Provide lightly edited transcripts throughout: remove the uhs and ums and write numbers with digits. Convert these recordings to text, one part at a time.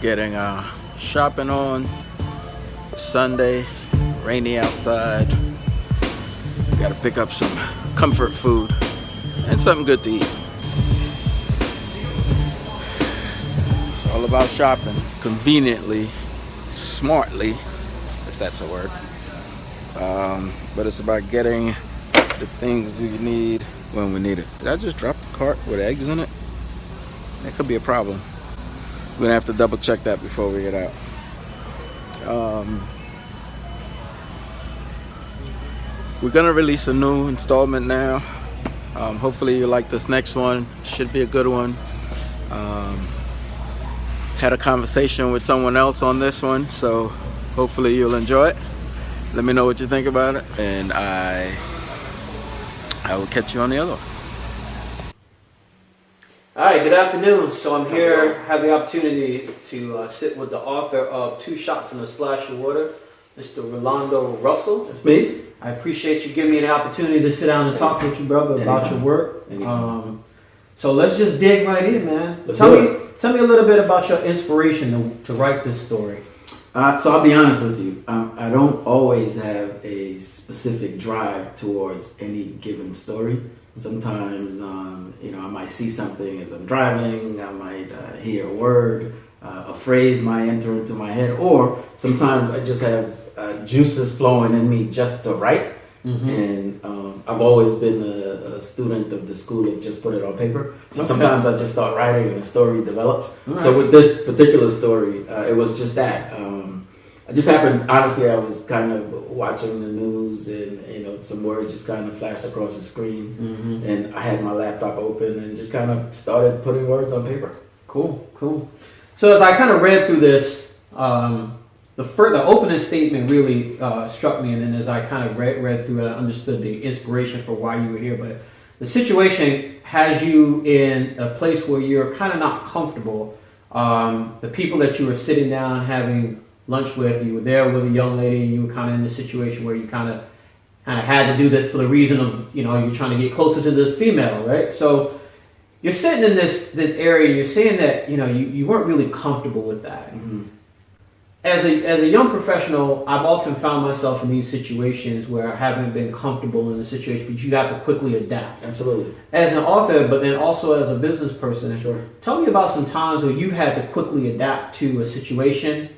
getting shopping on. Sunday, rainy outside. Got to pick up some comfort food and something good to eat. It's all about shopping conveniently, smartly, if that's a word. But it's about getting the things we need when we need it. Did I just drop the cart with eggs in it? That could be a problem. We're gonna have to double check that before we get out. We're gonna release a new installment now. Hopefully you like this next one. Should be a good one. Had a conversation with someone else on this one, so hopefully you'll enjoy it. Let me know what you think about it, and I will catch you on the other one. All right, good afternoon. So I'm here, have the opportunity to sit with the author of Two Shots in a Splash of Water, Mr. Rolando Russell. That's me. I appreciate you giving me the opportunity to sit down and talk with you, brother, about your work. So let's just dig right in, man. Tell me a little bit about your inspiration to write this story. So I'll be honest with you. I don't always have a specific drive towards any given story. Sometimes, I might see something as I'm driving. I might hear a word, a phrase might enter into my head, or sometimes I just have juices flowing in me just to write. Mm-hmm. And I've always been a student of the school of just put it on paper. So sometimes I just start writing and a story develops. Right. So with this particular story, it was just that. I just happened, honestly, I was kind of watching the news and, some words just kind of flashed across the screen. Mm-hmm. And I had my laptop open and just kind of started putting words on paper. Cool. So as I kind of read through this, the opening statement really struck me. And then as I kind of read through it, I understood the inspiration for why you were here. But the situation has you in a place where you're kind of not comfortable. The people that you were sitting down having lunch with, you were there with a young lady, and you were kind of in a situation where you kind of had to do this for the reason of, you're trying to get closer to this female, right? So you're sitting in this area, and you're saying that, you weren't really comfortable with that. Mm-hmm. As a young professional, I've often found myself in these situations where I haven't been comfortable in the situation, but you have to quickly adapt. Absolutely. As an author, but then also as a business person, sure. Tell me about some times where you've had to quickly adapt to a situation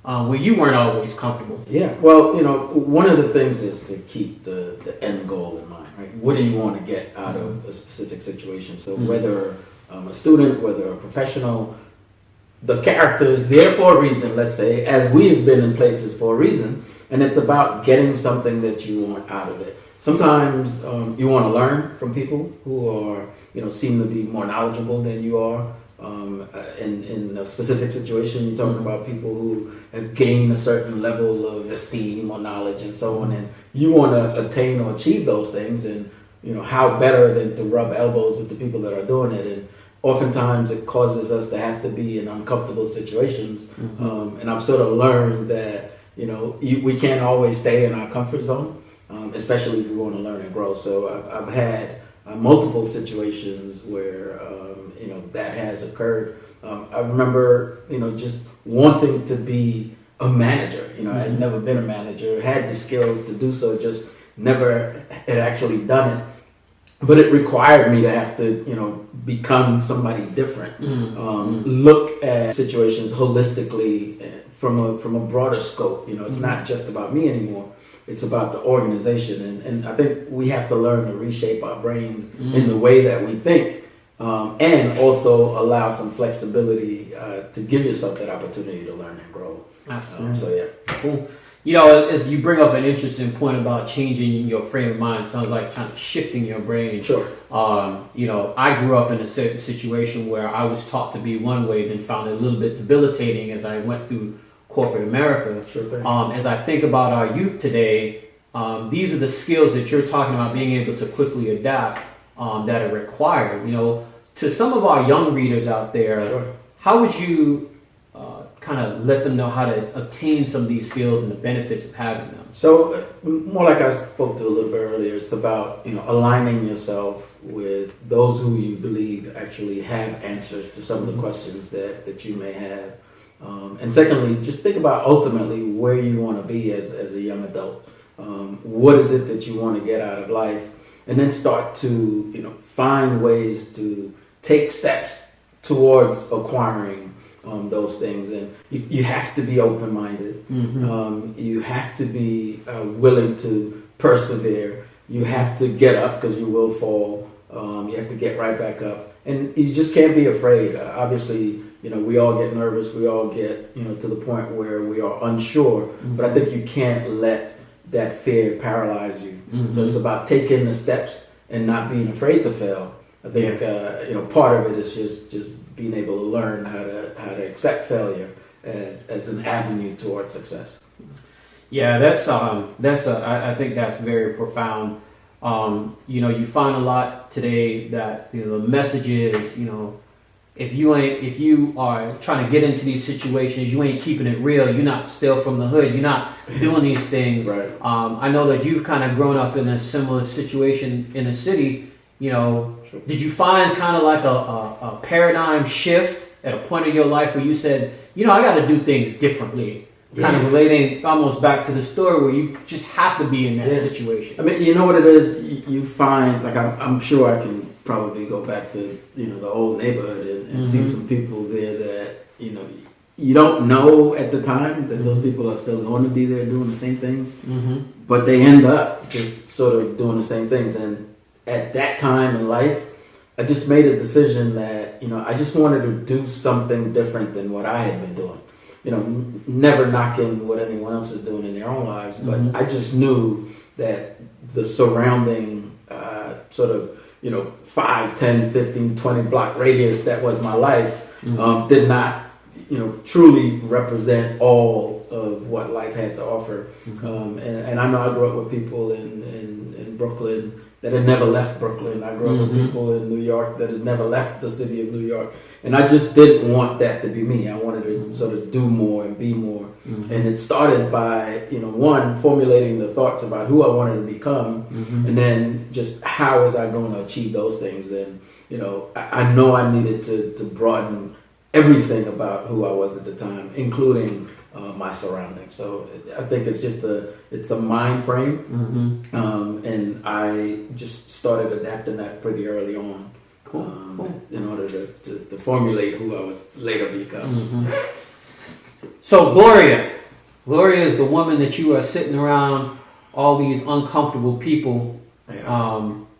where you weren't always comfortable. Yeah, well, one of the things is to keep the end goal in mind, right? What do you want to get out of a specific situation? So whether a student, whether a professional, the character is there for a reason, let's say, as we've been in places for a reason, and it's about getting something that you want out of it. Sometimes you want to learn from people who are, seem to be more knowledgeable than you are. In a specific situation, you're talking about people who have gained a certain level of esteem or knowledge and so on, and you want to attain or achieve those things, and how better than to rub elbows with the people that are doing it. And oftentimes it causes us to have to be in uncomfortable situations. Mm-hmm. And I've sort of learned that we can't always stay in our comfort zone, especially if we want to learn and grow. So I've had multiple situations where that has occurred. I remember just wanting to be a manager. I had never been a manager, had the skills to do so, just never had actually done it. But it required me to have to become somebody different. Look at situations holistically from a broader scope. It's not just about me anymore. It's about the organization, and I think we have to learn to reshape our brains in the way that we think, and also allow some flexibility to give yourself that opportunity to learn and grow. Absolutely. Cool. As you bring up an interesting point about changing your frame of mind, it sounds like kind of shifting your brain. Sure. I grew up in a certain situation where I was taught to be one way, then found it a little bit debilitating as I went through corporate America. Sure thing. As I think about our youth today, these are the skills that you're talking about, being able to quickly adapt, that are required. To some of our young readers out there, sure. How would you kind of let them know how to obtain some of these skills and the benefits of having them? So more like I spoke to a little bit earlier, it's about aligning yourself with those who you believe actually have answers to some of the questions that you may have. And secondly, just think about ultimately where you want to be as a young adult. What is it that you want to get out of life? And then start to, find ways to take steps towards acquiring those things. And you have to be open-minded. You have to be willing to persevere. You have to get up because you will fall. You have to get right back up. And you just can't be afraid. Obviously, we all get nervous. We all get, to the point where we are unsure. But I think you can't let that fear paralyze you. So it's about taking the steps and not being afraid to fail. I think, part of it is just being able to learn how to accept failure as an avenue towards success. Yeah, I think that's very profound. You find a lot today that the message is, if you are trying to get into these situations, you ain't keeping it real. You're not still from the hood. You're not doing these things. Right. I know that you've kind of grown up in a similar situation in the city. Sure. Did you find kind of like a paradigm shift at a point in your life where you said, I got to do things differently? Kind of relating almost back to the story where you just have to be in that situation. I mean, you know what it is? You find, like, I'm sure I can probably go back to, the old neighborhood and see some people there that, you don't know at the time that those people are still going to be there doing the same things, but they end up just sort of doing the same things. And at that time in life, I just made a decision that, I just wanted to do something different than what I had been doing. Never knocking what anyone else is doing in their own lives, but I just knew that the surrounding sort of, 5, 10, 15, 20 block radius that was my life did not, truly represent all of what life had to offer. And I know I grew up with people in Brooklyn that had never left Brooklyn. I grew up with people in New York that had never left the city of New York. And I just didn't want that to be me. I wanted to sort of do more and be more. And it started by, one, formulating the thoughts about who I wanted to become, and then just how was I going to achieve those things. And, I know I needed to broaden everything about who I was at the time, including my surroundings. So I think it's just it's a mind frame. And I just started adapting that pretty early on. Cool. In order to formulate who I would later become. So Gloria is the woman that you are sitting around all these uncomfortable people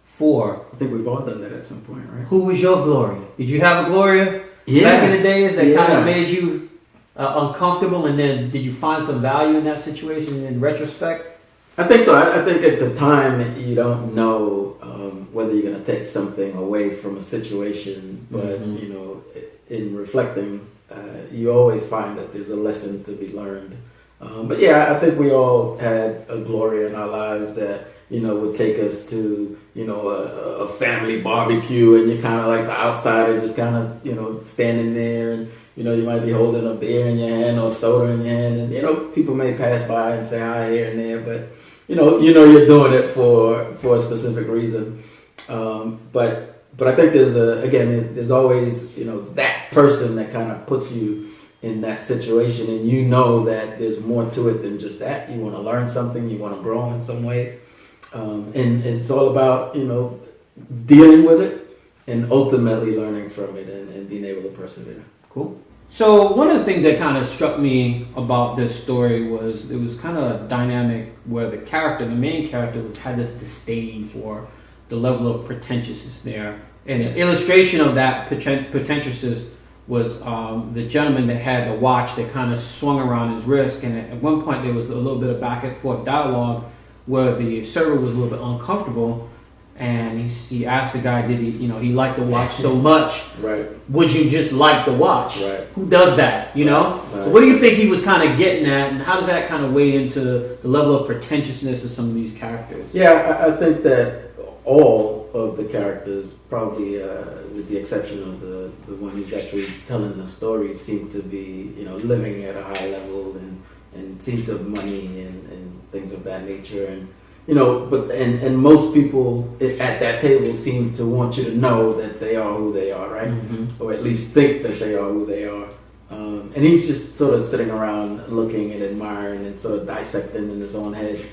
for. I think we've all done that at some point, right? Who was your Gloria? Did you have a Gloria back in the days that kind of made you uncomfortable, and then did you find some value in that situation in retrospect? I think so. I think at the time you don't know whether you're going to take something away from a situation, but in reflecting, you always find that there's a lesson to be learned. But yeah, I think we all had a Gloria in our lives that would take us to a family barbecue, and you're kind of like the outsider, just kind of standing there, and you might be holding a beer in your hand or soda in your hand, and people may pass by and say hi here and there, but you're doing it for a specific reason. But I think there's always that person that kind of puts you in that situation, and that there's more to it than just that. You want to learn something, you want to grow in some way, and it's all about dealing with it and ultimately learning from it and being able to persevere. Cool. So one of the things that kind of struck me about this story was it was kind of a dynamic where the main character, had this disdain for the level of pretentiousness there. And an illustration of that pretentiousness was the gentleman that had the watch that kind of swung around his wrist. And at one point there was a little bit of back and forth dialogue where the server was a little bit uncomfortable. And he asked the guy, did he liked the watch so much? Right. Would you just like the watch? Right. Who does that? Right. So what do you think he was kind of getting at, and how does that kind of weigh into the level of pretentiousness of some of these characters? Yeah, I think that all of the characters, probably with the exception of the one who's actually telling the story, seem to be living at a high level and seem to have money and things of that nature. And but most people at that table seem to want you to know that they are who they are, right? Or at least think that they are who they are. and he's just sort of sitting around looking and admiring and sort of dissecting in his own head,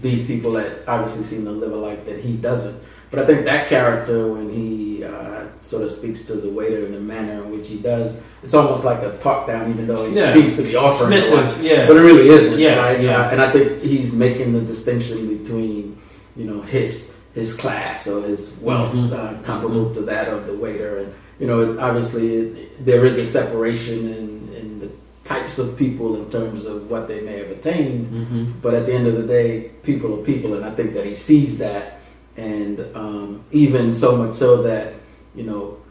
these people that obviously seem to live a life that he doesn't. But I think that character, when he sort of speaks to the waiter in the manner in which he does, it's almost like a talk down, even though he seems to be offering to watch, but it really isn't. Right? And I think he's making the distinction between, his class or his wealth comparable to that of the waiter, and obviously there is a separation in the types of people in terms of what they may have attained, but at the end of the day, people are people, and I think that he sees that. And even so much so that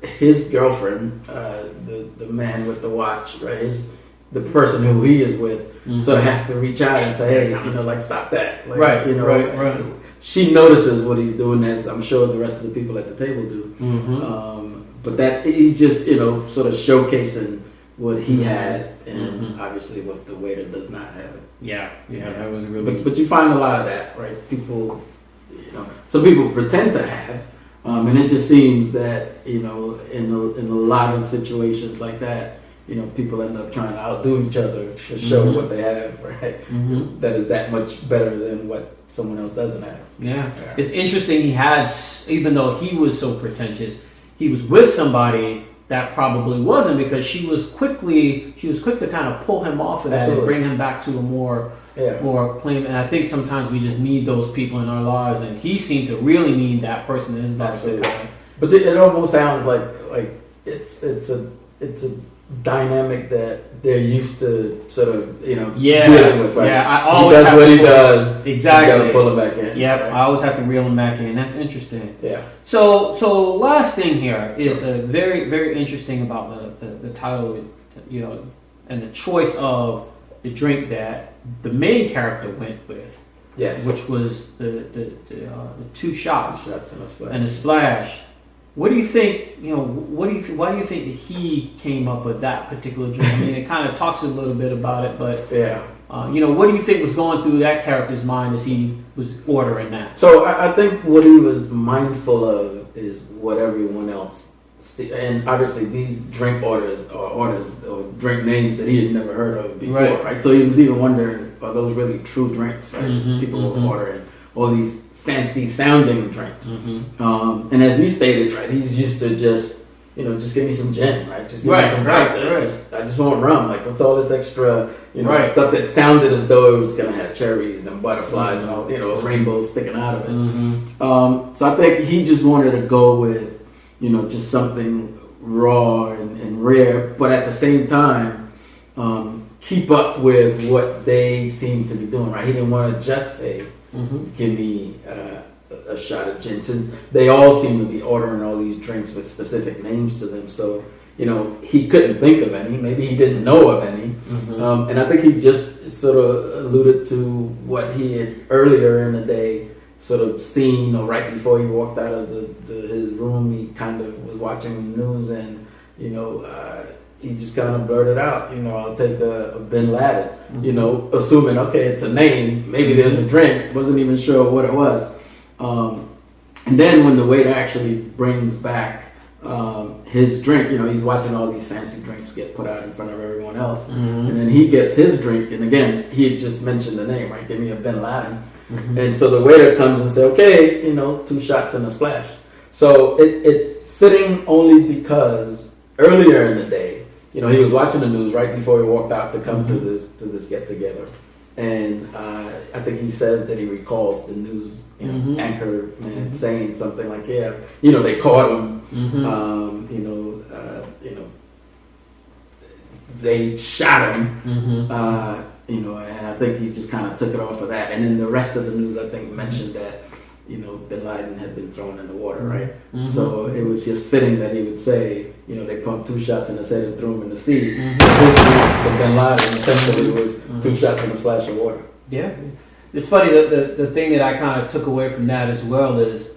his girlfriend, the man with the watch, right, the person who he is with, sort of has to reach out and say, hey, stop that, right. She notices what he's doing, as I'm sure the rest of the people at the table do. But that he's just sort of showcasing what he has, and obviously what the waiter does not have. That was really. But you find a lot of that, right? People. Some people pretend to have, and it just seems that in a lot of situations like that, people end up trying to outdo each other to show what they have, right? That is that much better than what someone else doesn't have. Yeah. It's interesting. He had, even though he was so pretentious, he was with somebody that probably wasn't, because she was quick to kind of pull him off of that and bring him back to a more plain. And I think sometimes we just need those people in our lives, and he seemed to really need that person in his life. But it almost sounds like it's a dynamic that they're used to sort of dealing with. Right? Yeah, I always he does what he does. Exactly. You gotta pull him back in. Yep, right? I always have to reel him back in. That's interesting. Yeah. So last thing here is very, very interesting about the title, and the choice of the drink that the main character went with. Yes. Which was the 2 shots. 2 shots and a splash. And a splash. What do you think? Why do you think that he came up with that particular drink? I mean, it kind of talks a little bit about it, but what do you think was going through that character's mind as he was ordering that? So I think what he was mindful of is what everyone else see, and obviously these drink orders or drink names that he had never heard of before, right? So he was even wondering, are those really true drinks? Right? People were ordering all these fancy sounding drinks, and as he stated, right, he's used to just give me some gin, right? Just give me some vodka. I just want rum. Like, what's all this extra, stuff that sounded as though it was gonna have cherries and butterflies and all, rainbows sticking out of it. So I think he just wanted to go with, just something raw and rare, but at the same time, keep up with what they seem to be doing, right? He didn't want to just say, give me a shot of gin, since they all seem to be ordering all these drinks with specific names to them. So, he couldn't think of any. Maybe he didn't know of any. And I think he just sort of alluded to what he had earlier in the day sort of seen, or right before he walked out of his room, he kind of was watching the news, and, he just kind of blurted out, I'll take a Bin Laden, assuming, okay, it's a name, maybe there's a drink, wasn't even sure what it was. And then when the waiter actually brings back his drink, he's watching all these fancy drinks get put out in front of everyone else. And then he gets his drink, and again, he had just mentioned the name, right? Give me a Bin Laden. And so the waiter comes and says, okay, 2 shots and a splash. So it's fitting only because earlier in the day, he was watching the news right before he walked out to come to this get together, and I think he says that he recalls the news anchor man saying something like, they caught him, they shot him, and I think he just kind of took it off of that, and then the rest of the news I think mentioned that Bin Laden had been thrown in the water, right? So it was just fitting that he would say, they pumped 2 shots in his head and threw him in the sea. So his drink, the Bin Laden, essentially was 2 shots in a splash of water. Yeah. It's funny that the thing that I kind of took away from that as well is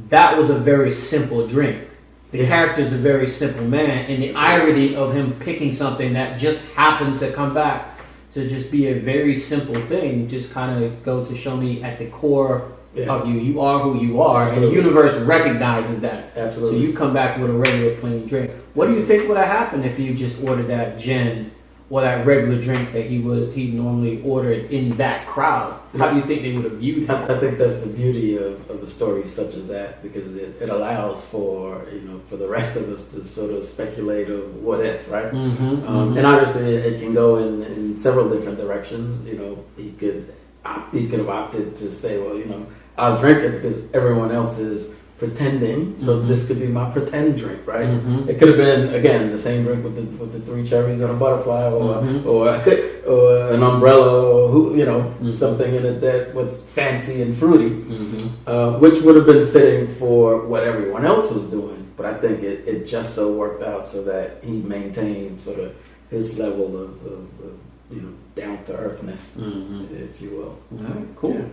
that was a very simple drink. The character's a very simple man, and the irony of him picking something that just happened to come back to just be a very simple thing just kind of go to show me at the core of you. You are who you are, Absolutely. and the universe recognizes that. Absolutely. So you come back with a regular plain drink. What do you think would have happened if you just ordered that gin or that regular drink that he normally ordered in that crowd? How do you think they would have viewed it? I think that's the beauty of a story such as that, because it allows for for the rest of us to sort of speculate of what if, right? And obviously it can go in several different directions. He could have opted to say, well, I'll drink it because everyone else is pretending, so this could be my pretend drink, right? It could have been, again, the same drink with the 3 cherries and a butterfly, or an umbrella, or something in it that was fancy and fruity, which would have been fitting for what everyone else was doing. But I think it just so worked out so that he maintained sort of his level of down to earthness, if you will. All right, cool. Yeah.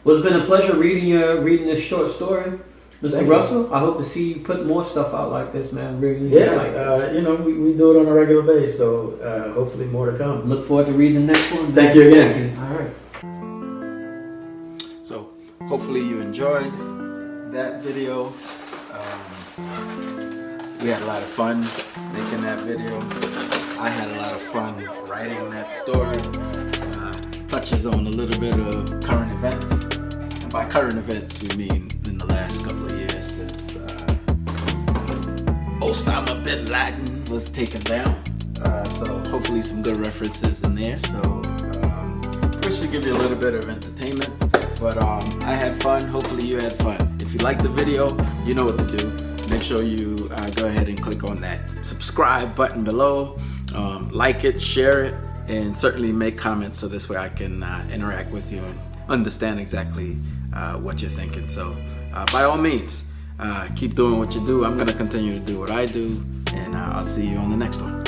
Well, it's been a pleasure reading this short story. Mr. Thank Russell, I hope to see you put more stuff out like this, man. Really Yeah, we do it on a regular basis, so hopefully more to come. Look forward to reading the next one. Thank you again. All right. So hopefully you enjoyed that video. We had a lot of fun making that video. I had a lot of fun writing that story. Touches on a little bit of current events. And by current events, we mean in the last couple of years since Osama bin Laden was taken down. So hopefully some good references in there. So this should give you a little bit of entertainment. But I had fun. Hopefully you had fun. If you liked the video, you know what to do. Make sure you go ahead and click on that subscribe button below. Like it, share it, and certainly make comments so this way I can interact with you and understand exactly what you're thinking. So by all means, keep doing what you do. I'm going to continue to do what I do, and I'll see you on the next one.